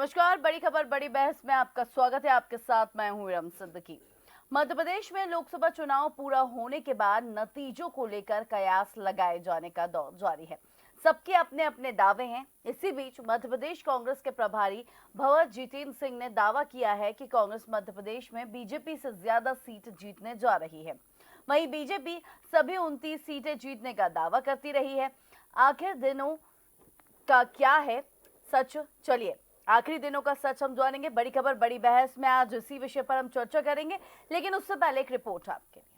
नमस्कार, बड़ी खबर बड़ी बहस में आपका स्वागत है। आपके साथ मैं हूं इरम सिद्दीकी। मध्य प्रदेश में लोकसभा चुनाव पूरा होने के बाद नतीजों को लेकर कयास लगाए जाने का दौर जारी है। सबके अपने अपने दावे हैं। इसी बीच मध्य प्रदेश कांग्रेस के प्रभारी भंवर जितेंद्र सिंह ने दावा किया है कि कांग्रेस मध्य प्रदेश में बीजेपी से ज्यादा सीट जीतने जा रही है। वहीं बीजेपी सभी 29 सीटें जीतने का दावा करती रही है। आखिर दिनों का क्या है सच, चलिए आखिरी दिनों का सच हम जानेंगे। बड़ी खबर बड़ी बहस में आज इसी विषय पर हम चर्चा करेंगे, लेकिन उससे पहले एक रिपोर्ट आपके लिए।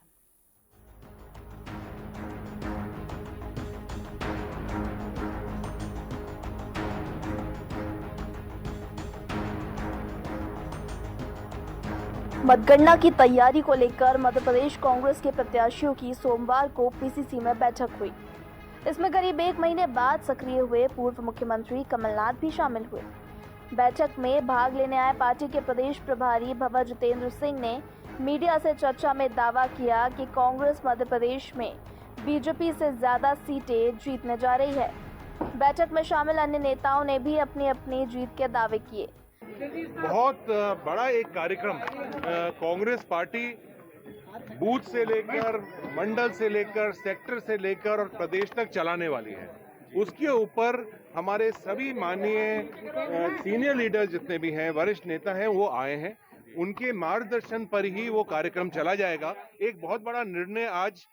मतगणना की तैयारी को लेकर मध्य प्रदेश कांग्रेस के प्रत्याशियों की सोमवार को पीसीसी में बैठक हुई। इसमें करीब एक महीने बाद सक्रिय हुए पूर्व मुख्यमंत्री कमलनाथ भी शामिल हुए। बैठक में भाग लेने आए पार्टी के प्रदेश प्रभारी भंवर जितेंद्र सिंह ने मीडिया से चर्चा में दावा किया कि कांग्रेस मध्य प्रदेश में बीजेपी से ज्यादा सीटें जीतने जा रही है। बैठक में शामिल अन्य नेताओं ने भी अपनी अपनी जीत के दावे किए। बहुत बड़ा एक कार्यक्रम कांग्रेस पार्टी बूथ से लेकर मंडल से लेकर सेक्टर से लेकर और प्रदेश तक चलाने वाली है। उसके ऊपर हमारे सभी माननीय सीनियर लीडर जितने भी हैं, वरिष्ठ नेता हैं, वो आए हैं। उनके मार्गदर्शन पर ही वो कार्यक्रम चला जाएगा। एक बहुत बड़ा निर्णय आज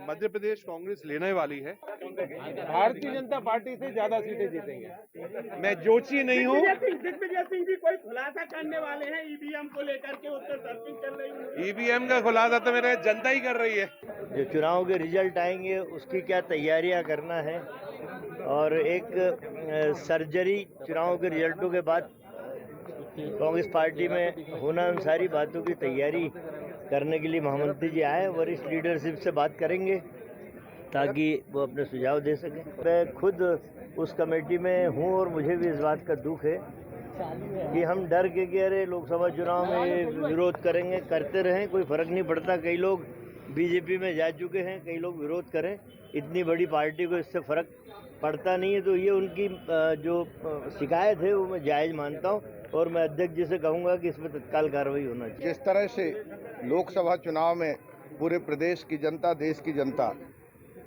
मध्य प्रदेश कांग्रेस लेने वाली है। भारतीय जनता पार्टी से ज्यादा सीटें जीतेंगे। मैं जोशी नहीं हूँ। दिग्विजय सिंह जी कोई खुलासा करने वाले हैं ईवीएम को लेकर के, उत्तर सर्चिंग चल रही है। ईवीएम का खुलासा तो मेरे जनता ही कर रही है। जो चुनाव के रिजल्ट आएंगे उसकी क्या तैयारियां करना है, और एक सर्जरी चुनाव के रिजल्टों के बाद कांग्रेस पार्टी में होना, उन सारी बातों की तैयारी करने के लिए महामंत्री जी आए। वरिष्ठ लीडरशिप से बात करेंगे ताकि वो अपने सुझाव दे सकें। मैं खुद उस कमेटी में हूँ और मुझे भी इस बात का दुख है कि हम डर के कह रहे लोकसभा चुनाव में विरोध करेंगे, करते रहें, कोई फर्क नहीं पड़ता। कई लोग बीजेपी में जा चुके हैं, कई लोग विरोध करें। इतनी बड़ी पार्टी को इससे फर्क पड़ता नहीं है। तो ये उनकी जो शिकायत है वो मैं जायज़ मानता हूँ, और मैं अध्यक्ष जी से कहूँगा कि इसमें तत्काल कार्रवाई होना चाहिए। जिस तरह से लोकसभा चुनाव में पूरे प्रदेश की जनता, देश की जनता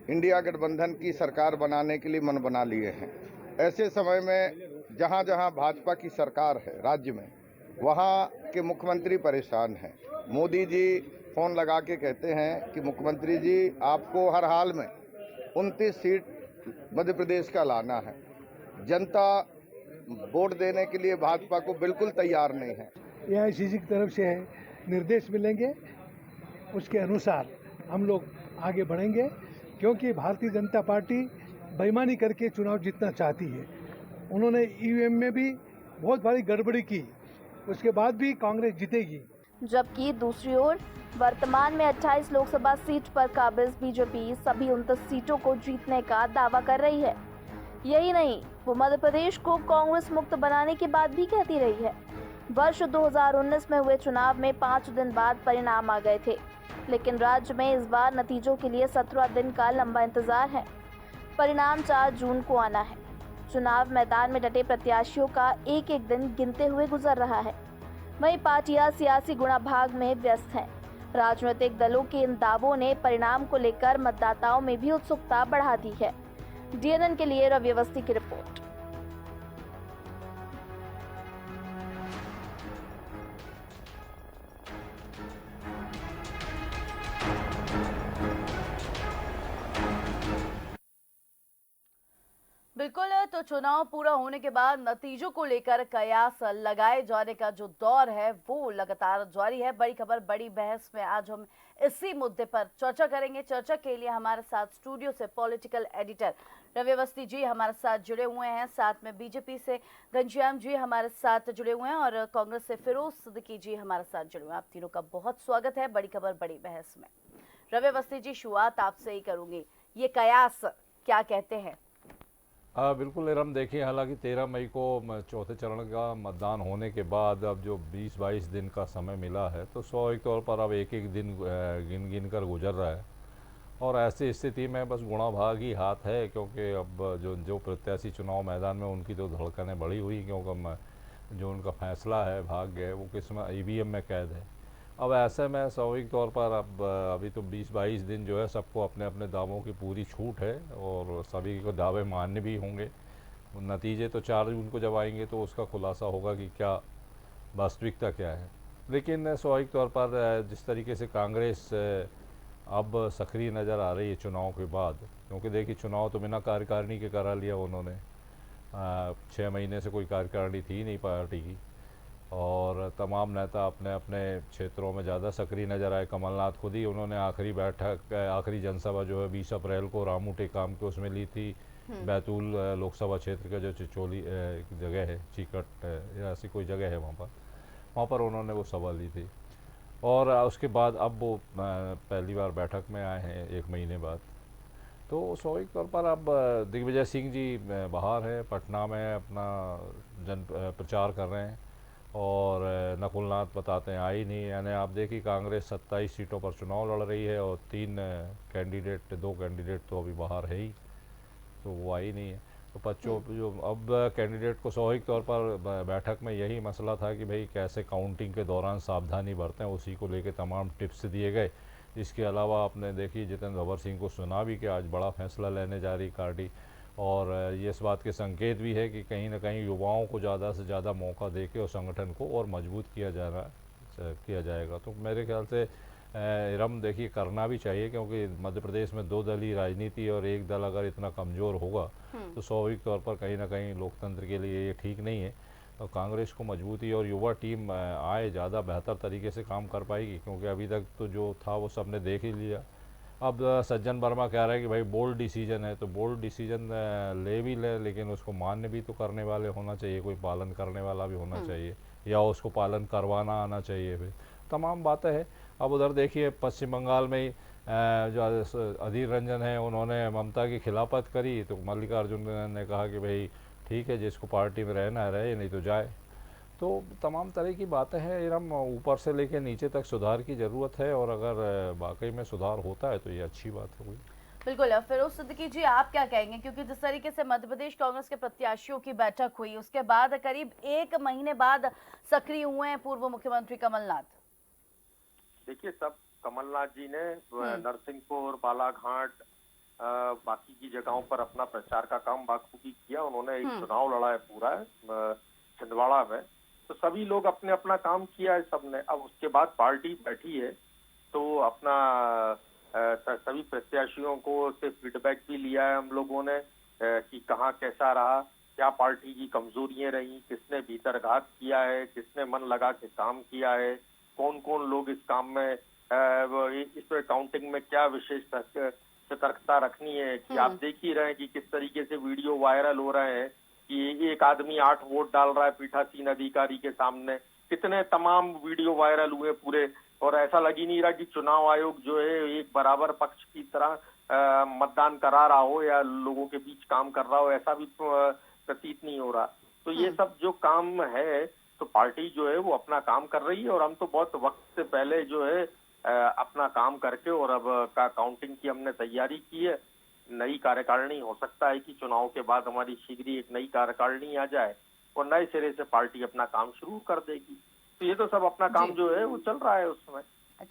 इंडिया गठबंधन की सरकार बनाने के लिए मन बना लिए हैं, ऐसे समय में जहां जहां भाजपा की सरकार है राज्य में, वहां के मुख्यमंत्री परेशान हैं। मोदी जी फोन लगा के कहते हैं कि मुख्यमंत्री जी आपको हर हाल में 29 सीट मध्य प्रदेश का लाना है। जनता वोट देने के लिए भाजपा को बिल्कुल तैयार नहीं है। एआईसीसी की तरफ से निर्देश मिलेंगे, उसके अनुसार हम लोग आगे बढ़ेंगे, क्योंकि भारतीय जनता पार्टी बेईमानी करके चुनाव जीतना चाहती है। उन्होंने ईवीएम में भी बहुत बड़ी गड़बड़ी की, उसके बाद भी कांग्रेस जीतेगी। जबकि दूसरी ओर वर्तमान में 28 लोकसभा सीट पर काबिज बीजेपी सभी 29 सीटों को जीतने का दावा कर रही है। यही नहीं, वो मध्य प्रदेश को कांग्रेस मुक्त बनाने की बात भी कहती रही है। वर्ष 2019 में हुए चुनाव में 5 दिन बाद परिणाम आ गए थे, लेकिन राज्य में इस बार नतीजों के लिए 17 दिन का लंबा इंतजार है। परिणाम 4 जून को आना है। चुनाव मैदान में डटे प्रत्याशियों का एक एक दिन गिनते हुए गुजर रहा है। वहीं पार्टियां सियासी गुणाभाग में व्यस्त हैं। राजनीतिक दलों के इन दावों ने परिणाम को लेकर मतदाताओं में भी उत्सुकता बढ़ा दी है। डीएनएन के लिए रवि अवस्थी की रिपोर्ट। बिल्कुल, तो चुनाव पूरा होने के बाद नतीजों को लेकर कयास लगाए जाने का जो दौर है वो लगातार जारी है। बड़ी खबर बड़ी बहस में आज हम इसी मुद्दे पर चर्चा करेंगे। चर्चा के लिए हमारे साथ स्टूडियो से पॉलिटिकल एडिटर रवि अवस्थी जी हमारे साथ जुड़े हुए हैं, साथ में बीजेपी से घनश्याम जी हमारे साथ जुड़े हुए हैं और कांग्रेस से फिरोज सिद्दीकी जी हमारे साथ जुड़े हुए हैं। आप तीनों का बहुत स्वागत है बड़ी खबर बड़ी बहस में। रवि अवस्थी जी, शुरुआत आपसे ही करूंगी, ये कयास क्या कहते हैं? बिल्कुल इरम, देखिए हालांकि 13 मई को चौथे चरण का मतदान होने के बाद अब जो 20-22 दिन का समय मिला है, तो स्वाभाविक तौर पर अब एक एक दिन गिन कर गुजर रहा है। और ऐसी स्थिति में बस गुणाभाग ही हाथ है, क्योंकि अब जो प्रत्याशी चुनाव मैदान में उनकी तो धड़कनें बढ़ी हुई, क्योंकि जो उनका फैसला है, भाग्य है, वो किस्मत ईवीएम में कैद है। अब ऐसे में स्वाभाविक तौर पर अब अभी तो 20-22 दिन जो है सबको अपने अपने दावों की पूरी छूट है और सभी को दावे मान्य भी होंगे। नतीजे तो 4 जून को जब आएंगे तो उसका खुलासा होगा कि क्या वास्तविकता क्या है। लेकिन स्वाभाविक तौर पर जिस तरीके से कांग्रेस अब सक्रिय नज़र आ रही है चुनाव के बाद, क्योंकि देखिए चुनाव तो बिना कार्यकारिणी के करा लिया उन्होंने। 6 महीने से कोई कार्यकारिणी थी नहीं पार्टी की और तमाम नेता अपने अपने क्षेत्रों में ज़्यादा सक्रिय नज़र आए। कमलनाथ खुद ही उन्होंने आखिरी जनसभा जो है 20 अप्रैल को रामू टेकाम के उसमें ली थी, बैतूल लोकसभा क्षेत्र का जो चिचोली जगह है, चीकट या ऐसी कोई जगह है वहाँ पर उन्होंने वो सभा ली थी। और उसके बाद अब वो पहली बार बैठक में आए हैं 1 महीने बाद। तो स्वाभाविक तौर पर अब दिग्विजय सिंह जी बाहर हैं, पटना में अपना प्रचार कर रहे हैं और नकुलनाथ बताते हैं आई नहीं। यानी आप देखिए कांग्रेस 27 सीटों पर चुनाव लड़ रही है और 2 कैंडिडेट तो अभी बाहर है ही, तो वो आई नहीं है। तो बच्चों जो अब कैंडिडेट को स्वाभाविक तौर पर बैठक में यही मसला था कि भाई कैसे काउंटिंग के दौरान सावधानी बरतें, उसी को लेकर तमाम टिप्स दिए गए। इसके अलावा आपने देखी जितेंद्र भवर सिंह को सुना भी कि आज बड़ा फैसला लेने जा रही पार्टी और ये इस बात के संकेत भी है कि कहीं ना कहीं युवाओं को ज़्यादा से ज़्यादा मौका देके और संगठन को और मजबूत किया जाएगा। तो मेरे ख्याल से इरम देखिए करना भी चाहिए, क्योंकि मध्य प्रदेश में 2 दलीय राजनीति और एक दल अगर इतना कमज़ोर होगा तो स्वाभाविक तौर पर कहीं ना कहीं लोकतंत्र के लिए ये ठीक नहीं है। और कांग्रेस को मजबूती और युवा टीम आए ज़्यादा बेहतर तरीके से काम कर पाएगी, क्योंकि अभी तक तो जो था वो सबने देख ही लिया। अब सज्जन वर्मा कह रहे हैं कि भाई बोल्ड डिसीजन है, तो बोल्ड डिसीजन ले लेकिन उसको मान्य भी तो करने वाले होना चाहिए, कोई पालन करने वाला भी होना चाहिए या उसको पालन करवाना आना चाहिए। फिर तमाम बातें हैं। अब उधर देखिए पश्चिम बंगाल में जो अधीर रंजन है उन्होंने ममता की खिलाफत करी, तो मल्लिकार्जुन ने कहा कि भाई ठीक है जिसको पार्टी में रहना है रहे, नहीं तो जाए। तो तमाम तरह की बातें हैं इरम, ऊपर से लेकर नीचे तक सुधार की ज़रूरत है और अगर वाकई में सुधार होता है तो ये अच्छी बात होगी। बिल्कुल। फिरोज सिद्दीकी जी आप क्या कहेंगे, क्योंकि जिस तरीके से मध्य प्रदेश कांग्रेस के प्रत्याशियों की बैठक हुई उसके बाद करीब 1 महीने बाद सक्रिय हुए हैं पूर्व मुख्यमंत्री कमलनाथ। देखिए सब कमलनाथ जी ने नरसिंहपुर, बालाघाट, बाकी की जगहों पर अपना प्रचार का काम बाखूबी किया। उन्होंने एक चुनाव लड़ा है पूरा छिंदवाड़ा में, तो सभी लोग अपने अपना काम किया है सबने। अब उसके बाद पार्टी बैठी है तो अपना सभी प्रत्याशियों को से फीडबैक भी लिया है हम लोगों ने कि कहाँ कैसा रहा, क्या पार्टी की कमजोरियां रही, किसने भीतरघात किया है, किसने मन लगा के काम किया है, कौन कौन लोग इस काम में इस काउंटिंग में क्या विशेष सतर्कता रखनी है। कि आप देख ही रहे हैं कि किस तरीके से वीडियो वायरल हो रहे हैं कि एक आदमी 8 वोट डाल रहा है पीठासीन अधिकारी के सामने, कितने तमाम वीडियो वायरल हुए पूरे, और ऐसा लग ही नहीं रहा कि चुनाव आयोग जो है एक बराबर पक्ष की तरह मतदान करा रहा हो या लोगों के बीच काम कर रहा हो, ऐसा भी प्रतीत नहीं हो रहा। तो ये सब जो काम है तो पार्टी जो है वो अपना काम कर रही है और हम तो बहुत वक्त से पहले जो है अपना काम करके और अब काउंटिंग की हमने तैयारी की है। नई कार्यकारिणी हो सकता है कि चुनाव के बाद हमारी शीघ्र ही एक नई कार्यकारिणी आ जाए और नए सिरे से पार्टी अपना काम शुरू कर देगी। तो ये तो सब अपना काम जो है वो चल रहा है उस समय।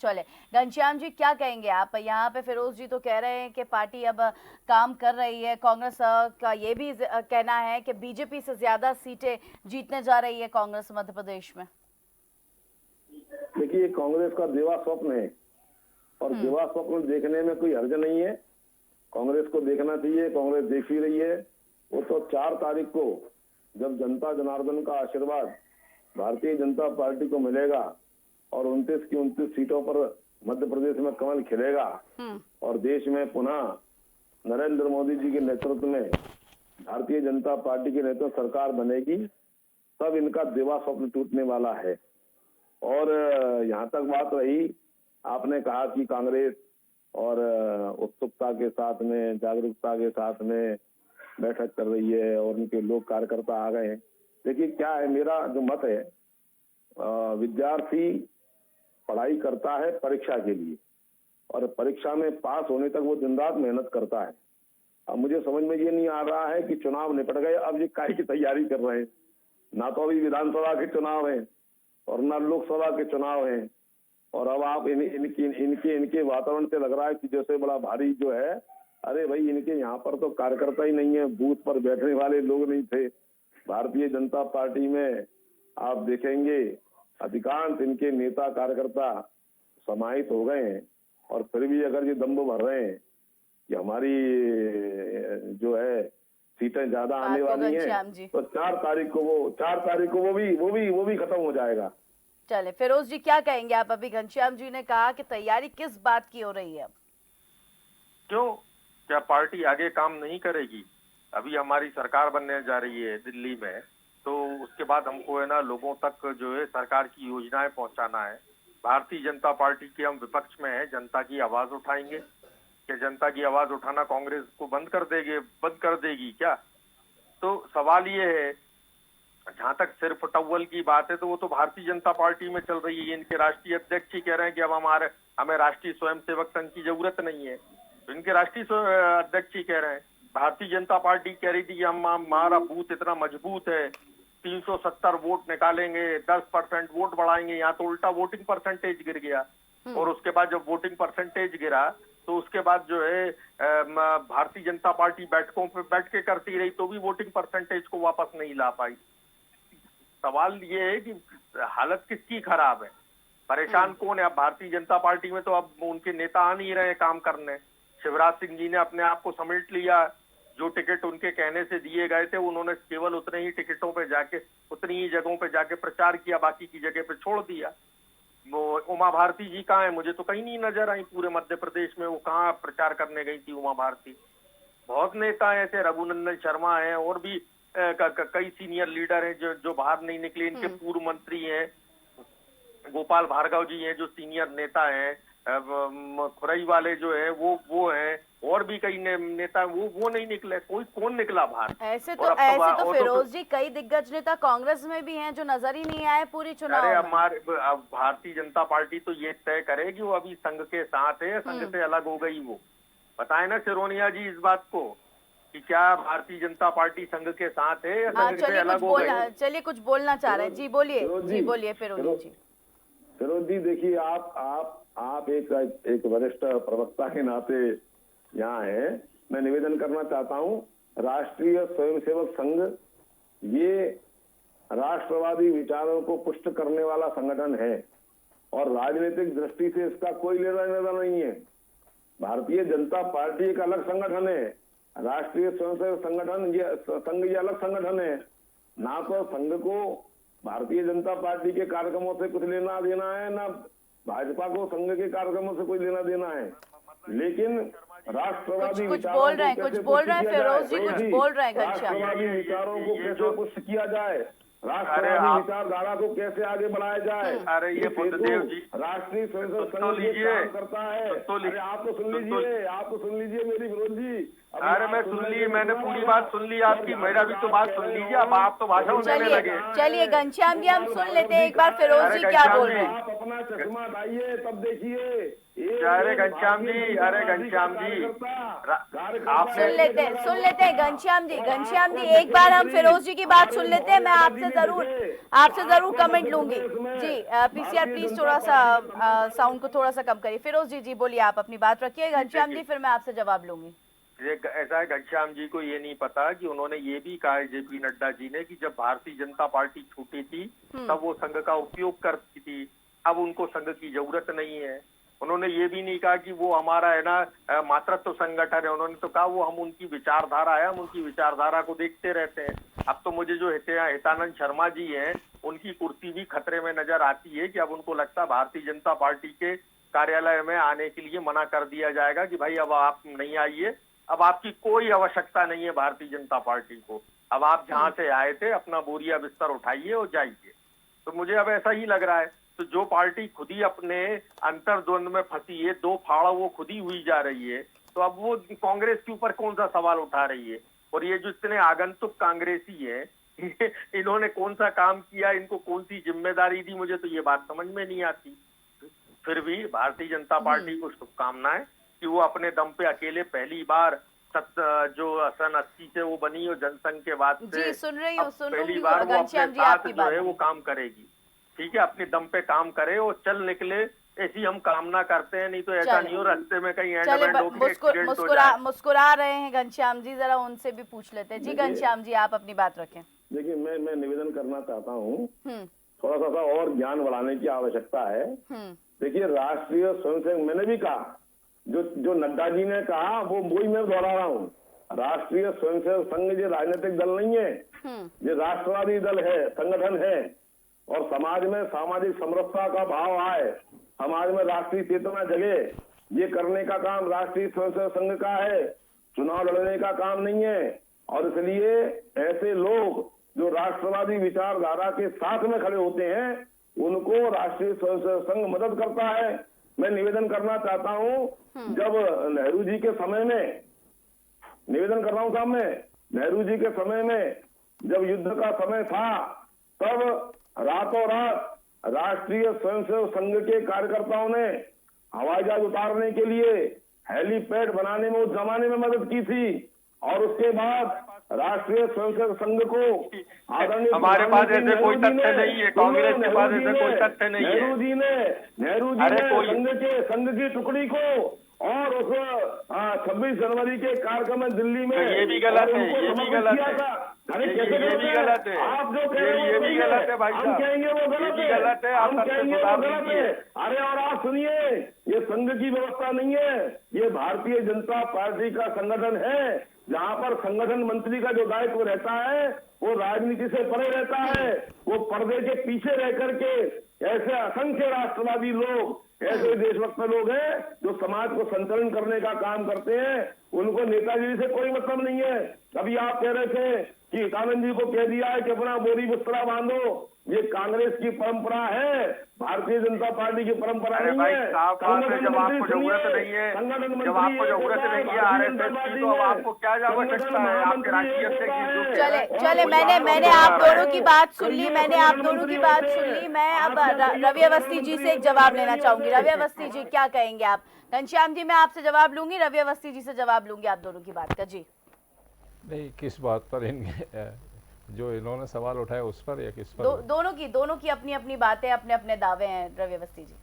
चले घनश्याम जी क्या कहेंगे आप? यहाँ पे फिरोज जी तो कह रहे हैं कि पार्टी अब काम कर रही है, कांग्रेस का ये भी कहना है कि बीजेपी से ज्यादा सीटें जीतने जा रही है कांग्रेस मध्य प्रदेश में। देखिए कांग्रेस का दिवा स्वप्न है और दिवा स्वप्न देखने में कोई हर्ज नहीं है। कांग्रेस को देखना चाहिए, कांग्रेस देख ही रही है। वो तो 4 तारीख को जब जनता जनार्दन का आशीर्वाद भारतीय जनता पार्टी को मिलेगा और 29 की 29 सीटों पर मध्य प्रदेश में कमल खिलेगा और देश में पुनः नरेंद्र मोदी जी के नेतृत्व में भारतीय जनता पार्टी के नेतृत्व सरकार बनेगी, तब इनका दिवा स्वप्न टूटने वाला है। और यहाँ तक बात रही, आपने कहा कि कांग्रेस और उत्सुकता के साथ में, जागरूकता के साथ में बैठक कर रही है और उनके लोग कार्यकर्ता आ गए हैं। देखिए क्या है, मेरा जो मत है, विद्यार्थी पढ़ाई करता है परीक्षा के लिए और परीक्षा में पास होने तक वो दिन रात मेहनत करता है। अब मुझे समझ में ये नहीं आ रहा है कि चुनाव निपट गए, अब ये काहे की तैयारी कर रहे हैं। ना तो अभी विधानसभा के चुनाव है और ना लोकसभा के चुनाव है, और अब आप इनके वातावरण से लग रहा है कि जैसे बड़ा भारी जो है। अरे भाई, इनके यहाँ पर तो कार्यकर्ता ही नहीं है, बूथ पर बैठने वाले लोग नहीं थे। भारतीय जनता पार्टी में आप देखेंगे अधिकांश इनके नेता कार्यकर्ता समाहित हो गए हैं, और फिर भी अगर ये दम्भ भर रहे हैं कि हमारी जो है सीटें ज्यादा आने वाली हैं, तो 4 तारीख को वो भी खत्म हो जाएगा। चले फिरोज जी, क्या कहेंगे आप? अभी घनश्याम जी ने कहा कि तैयारी किस बात की हो रही है? क्यों, क्या पार्टी आगे काम नहीं करेगी? अभी हमारी सरकार बनने जा रही है दिल्ली में, तो उसके बाद हमको है ना लोगों तक जो है सरकार की योजनाएं पहुंचाना है। भारतीय जनता पार्टी के हम विपक्ष में है, जनता की आवाज उठाएंगे। क्या जनता की आवाज उठाना कांग्रेस को बंद कर देगी क्या? तो सवाल ये है, जहां तक सिर्फ टव्वल की बात है तो वो तो भारतीय जनता पार्टी में चल रही है। इनके राष्ट्रीय अध्यक्ष ही कह रहे हैं कि अब हमें राष्ट्रीय स्वयंसेवक संघ की जरूरत नहीं है। तो इनके राष्ट्रीय अध्यक्ष ही कह रहे हैं। भारतीय जनता पार्टी कह रही थी कि हमारा बूथ इतना मजबूत है, 370 वोट निकालेंगे, 10% वोट बढ़ाएंगे। यहाँ तो उल्टा वोटिंग परसेंटेज गिर गया, और उसके बाद जब वोटिंग परसेंटेज गिरा तो उसके बाद जो है भारतीय जनता पार्टी बैठकों पे बैठ के करती रही, तो भी वोटिंग परसेंटेज को वापस नहीं ला पाई। सवाल ये है कि हालत किसकी खराब है, परेशान कौन है? अब भारतीय जनता पार्टी में तो अब उनके नेता आ नहीं रहे काम करने। शिवराज सिंह जी ने अपने आप को समेट लिया, जो टिकट उनके कहने से दिए गए थे उन्होंने केवल उतने ही टिकटों पे जाके, उतनी ही जगहों पे जाके प्रचार किया, बाकी की जगह पे छोड़ दिया। वो उमा भारती जी कहाँ है? मुझे तो कहीं नहीं नजर आई पूरे मध्य प्रदेश में। वो कहाँ प्रचार करने गई थी उमा भारती? बहुत नेता है ऐसे, रघुनंदन शर्मा है, और भी कई सीनियर लीडर हैं जो बाहर नहीं निकले। इनके पूर्व मंत्री हैं, गोपाल भार्गव जी हैं जो सीनियर नेता हैं, खुरई वाले जो है वो हैं, और भी कई नेता वो नहीं निकले। कौन निकला बाहर? ऐसे तो फिरोज जी कई दिग्गज नेता कांग्रेस में भी हैं जो नजर ही नहीं आए पूरी चुनाव में। हमारे भारतीय जनता पार्टी तो ये तय करे कि वो अभी संघ के साथ है, संघ से अलग हो गई। वो बताए ना सिरोनिया जी इस बात को कि क्या भारतीय जनता पार्टी संघ के साथ है या संघ से अलग हो गई? चलिए कुछ बोलना चाह रहे हैं जी, बोलिए फिरोज जी। फिरोज जी देखिए, आप एक वरिष्ठ प्रवक्ता के नाते यहाँ है, मैं निवेदन करना चाहता हूँ, राष्ट्रीय स्वयंसेवक संघ ये राष्ट्रवादी विचारों को पुष्ट करने वाला संगठन है, और राजनीतिक दृष्टि से इसका कोई लेना देना नहीं है। भारतीय जनता पार्टी एक अलग संगठन है, राष्ट्रीय स्वयंसेवक संगठन संघ ये अलग संगठन है। ना तो संघ को भारतीय जनता पार्टी के कार्यक्रमों से कुछ लेना देना है, ना भाजपा को संघ के कार्यक्रमों से कोई लेना देना है। लेकिन राष्ट्रवादी कुछ बोल रहे हैं फिरोज जी, कुछ बोल रहे हैं घनश्याम। राष्ट्रवादी विचारों को कैसे पुष्ट किया जाए, राष्ट्रवादी विचारधारा को कैसे आगे बढ़ाया जाए। अरे ये बुद्धदेव जी राष्ट्रीय स्वयंसेवक संघ करता है। अरे आप तो सुन लीजिए मेरी विरोध जी। अरे मैं सुन ली, मैंने पूरी बात सुन ली आपकी, मेरा भी तो बात सुन लीजिए। अब आप तो भाषण देने लगे। चलिए घनश्याम जी हम सुन लेते हैं एक बार फिरोज जी क्या बोल रहे हैं। आप अपना चश्मा हटाइए तब देखिए। अरे घनश्याम जी आप सुन लेते हैं घनश्याम जी एक बार हम फिरोज जी की बात सुन लेते हैं। मैं आपसे जरूर कमेंट लूंगी जी। पीसीआर प्लीज थोड़ा सा साउंड को थोड़ा सा कम करिए। फिरोज जी बोलिए, आप अपनी बात रखिए। घनश्याम जी फिर मैं आपसे जवाब लूंगी। ऐसा है, घनश्याम जी को ये नहीं पता कि उन्होंने ये भी कहा है जेपी नड्डा जी ने कि जब भारतीय जनता पार्टी छूटी थी तब वो संघ का उपयोग करती थी, अब उनको संघ की जरूरत नहीं है। उन्होंने ये भी नहीं कहा कि वो हमारा है ना मातृत्व संगठन है। उन्होंने तो कहा वो हम उनकी विचारधारा है, हम उनकी विचारधारा को देखते रहते हैं। अब तो मुझे जो हितानंद शर्मा जी हैं उनकी कुर्सी भी खतरे में नजर आती है कि अब उनको लगता है भारतीय जनता पार्टी के कार्यालय में आने के लिए मना कर दिया जाएगा कि भाई अब आप नहीं आइए, अब आपकी कोई आवश्यकता नहीं है भारतीय जनता पार्टी को। अब आप जहां से आए थे अपना बोरिया बिस्तर उठाइए और जाइए। तो मुझे अब ऐसा ही लग रहा है। तो जो पार्टी खुद ही अपने अंतर्द्वंद में फंसी है, दो फाड़ा वो खुद ही हुई जा रही है, तो अब वो कांग्रेस के ऊपर कौन सा सवाल उठा रही है? और ये जो इतने आगंतुक कांग्रेसी है इन्होंने कौन सा काम किया, इनको कौन सी जिम्मेदारी दी, मुझे तो ये बात समझ में नहीं आती। फिर भी भारतीय जनता पार्टी को शुभकामनाएं कि वो अपने दम पे अकेले पहली बार जो सन 80 से वो बनी और जनसंघ के बाद से जी सुन रही हूँ, अब सुन पहली रही बार हूँ वो अपने घनश्याम जी साथ आपकी जो है बात। वो काम करेगी। ठीक है, अपने दम पे काम करे और चल निकले, ऐसी हम कामना करते हैं। नहीं तो ऐसा चले। नहीं हो रास्ते में कहीं एंड चले बैंड होकर एक्सीडेंट हो जाए। मुस्कुरा रहे हैं घनश्याम जी, जरा उनसे भी पूछ लेते हैं। जी घनश्याम जी आप अपनी बात रखें। देखिए, मैं निवेदन करना चाहता हूँ, हम्म थोड़ा सा और ज्ञान बढ़ाने की आवश्यकता है। हम्म देखिए, राष्ट्रीय स्वयंसेवक, मैंने भी कहा, जो नड्डा जी ने कहा वो वही मैं दोहरा रहा हूँ। राष्ट्रीय स्वयंसेवक संघ ये राजनीतिक दल नहीं है, ये राष्ट्रवादी दल है, संगठन है। और समाज में सामाजिक समरसता का भाव आए, समाज में राष्ट्रीय चेतना जगे, ये करने का काम राष्ट्रीय स्वयंसेवक संघ का है, चुनाव लड़ने का काम नहीं है। और इसलिए ऐसे लोग जो राष्ट्रवादी विचारधारा के साथ में खड़े होते हैं, उनको राष्ट्रीय स्वयंसेवक संघ मदद करता है। मैं निवेदन करना चाहता हूं, जब नेहरू जी के समय में, निवेदन कर रहा हूं सामने, नेहरू जी के समय में जब युद्ध का समय था, तब रातों रात राष्ट्रीय स्वयंसेवक संघ के कार्यकर्ताओं ने हवाई जहाज उतारने के लिए हेलीपैड बनाने में उस जमाने में मदद की थी। और उसके बाद राष्ट्रीय स्वयंसेवक संघ को आदरणीय हमारे पास ऐसे कोई तथ्य नहीं है, कांग्रेस के पास ऐसे कोई तथ्य नहीं है। नेहरू जी ने संघ की टुकड़ी को और उस 26 जनवरी के कार्यक्रम में दिल्ली में, ये भी गलत है, ये भी गलत है। अरे कैसे ये भी गलत है, आप जो कह रहे हो ये भी गलत है भाई साहब, हम कहेंगे वो गलत है, गलत है, हम आप कहेंगे वो सुधार गलत दीजिए। है। अरे और आप सुनिए, ये संघ की व्यवस्था नहीं है, ये भारतीय जनता पार्टी का संगठन है, जहाँ पर संगठन मंत्री का जो दायित्व रहता है वो राजनीति से परे रहता है। वो पर्दे के पीछे रह करके ऐसे असंख्य राष्ट्रवादी लोग, ऐसे देशभक्त लोग हैं जो समाज को संतुलन करने का काम करते हैं। उनको नेताजी से कोई मतलब नहीं है। अभी आप कह रहे थे कि हितानंद जी को कह दिया है कि अपना बोरी बिस्तरा बांधो, ये कांग्रेस की परंपरा है, भारतीय जनता पार्टी की परंपरा नहीं है। जब आपको जरूरत नहीं है, जब आपको जरूरत नहीं है आरएसएस की, तो अब आपको क्या आवश्यकता है आपके राष्ट्रीय अध्यक्ष की? चले मैंने आप दोनों की बात सुन ली, मैं अब रवि अवस्थी जी से एक जवाब लेना चाहूंगी। रवि अवस्थी जी क्या कहेंगे आप? घनश्याम जी मैं आपसे जवाब लूंगी, रवि अवस्थी जी से जवाब लूंगी आप दोनों की बात का। जी नहीं, किस बात पर इनके जो इन्होंने सवाल उठाया उस पर या किस पर? दोनों की अपनी अपनी बातें, अपने अपने दावे हैं रवि अवस्थी जी।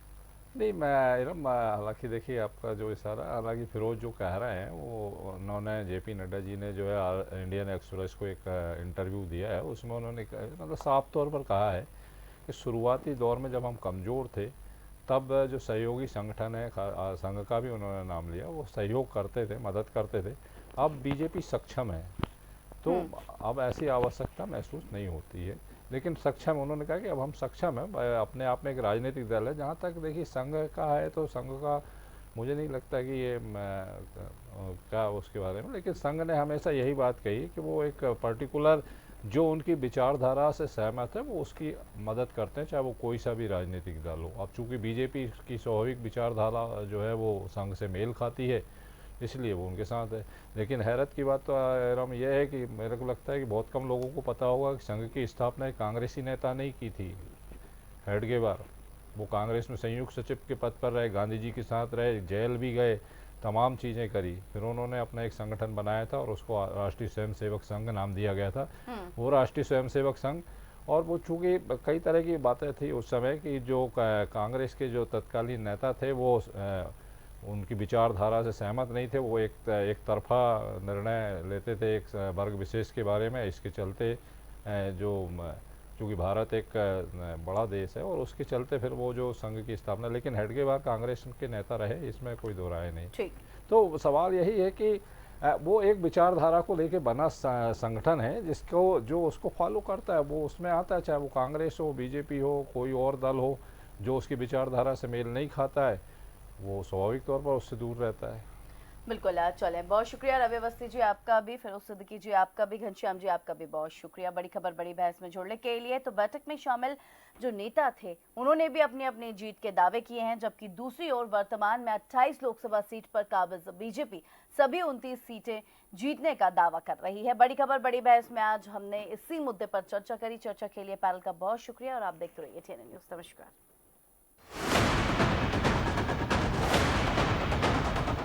नहीं, मैं हालांकि देखिए आपका जो इशारा, हालांकि फिरोज जो कह रहे हैं वो उन्होंने जेपी नड्डा जी ने जो है इंडियन एक्सप्रेस को एक इंटरव्यू दिया है, उसमें उन्होंने मतलब साफ तौर पर कहा है कि शुरुआती दौर में जब हम कमज़ोर थे तब जो सहयोगी संगठन है, संघ का भी उन्होंने नाम लिया, वो सहयोग करते थे, मदद करते थे। अब बीजेपी सक्षम है तो अब ऐसी आवश्यकता महसूस नहीं होती है। लेकिन सक्षम, उन्होंने कहा कि अब हम सक्षम हैं, अपने आप में एक राजनीतिक दल है। जहाँ तक देखिए संघ का है तो संघ का मुझे नहीं लगता कि ये क्या उसके बारे में, लेकिन संघ ने हमेशा यही बात कही कि वो एक पर्टिकुलर जो उनकी विचारधारा से सहमत है वो उसकी मदद करते हैं, चाहे वो कोई सा भी राजनीतिक दल हो। अब चूँकि बीजेपी की स्वाभाविक विचारधारा जो है वो संघ से मेल खाती है, इसलिए वो उनके साथ है। लेकिन हैरत की बात तो राम यह है कि मेरे को लगता है कि बहुत कम लोगों को पता होगा कि संघ की स्थापना एक कांग्रेसी नेता नहीं की थी। हेडगेवार वो कांग्रेस में संयुक्त सचिव के पद पर रहे, गांधी जी के साथ रहे, जेल भी गए, तमाम चीज़ें करी, फिर उन्होंने अपना एक संगठन बनाया था और उसको राष्ट्रीय स्वयंसेवक संघ नाम दिया गया था। वो राष्ट्रीय स्वयंसेवक संघ, और वो चूँकि कई तरह की बातें थी उस समय कि जो कांग्रेस के जो तत्कालीन नेता थे वो उनकी विचारधारा से सहमत नहीं थे, वो एक तरफा निर्णय लेते थे एक वर्ग विशेष के बारे में। इसके चलते जो चूँकि भारत एक बड़ा देश है और उसके चलते फिर वो जो संघ की स्थापना, लेकिन हेडगेवार कांग्रेस के नेता रहे, इसमें कोई दो राय नहीं। तो सवाल यही है कि वो एक विचारधारा को लेके बना संगठन है जिसको जो उसको फॉलो करता है वो उसमें आता है, चाहे वो कांग्रेस हो, बीजेपी हो, कोई और दल हो जो उसकी विचारधारा से मेल नहीं खाता है वो स्वाभाविक तौर पर उससे दूर रहता है। बिल्कुल। चलें, बहुत शुक्रिया रवि अवस्थी जी आपका भी, फिरोज सिद्दीकी जी आपका भी, घनश्याम जी आपका भी बहुत शुक्रिया बड़ी खबर बड़ी बहस में जुड़ने के लिए। तो बैठक में शामिल जो नेता थे उन्होंने भी अपनी अपनी जीत के दावे किए हैं, जबकि दूसरी ओर वर्तमान में 28 लोकसभा सीट पर काबिज बीजेपी सभी 29 सीटें जीतने का दावा कर रही है। बड़ी खबर बड़ी बहस में आज हमने इसी मुद्दे पर चर्चा करी। चर्चा के लिए पैनल का बहुत शुक्रिया और आप देखते रहिए TNN न्यूज़। नमस्कार।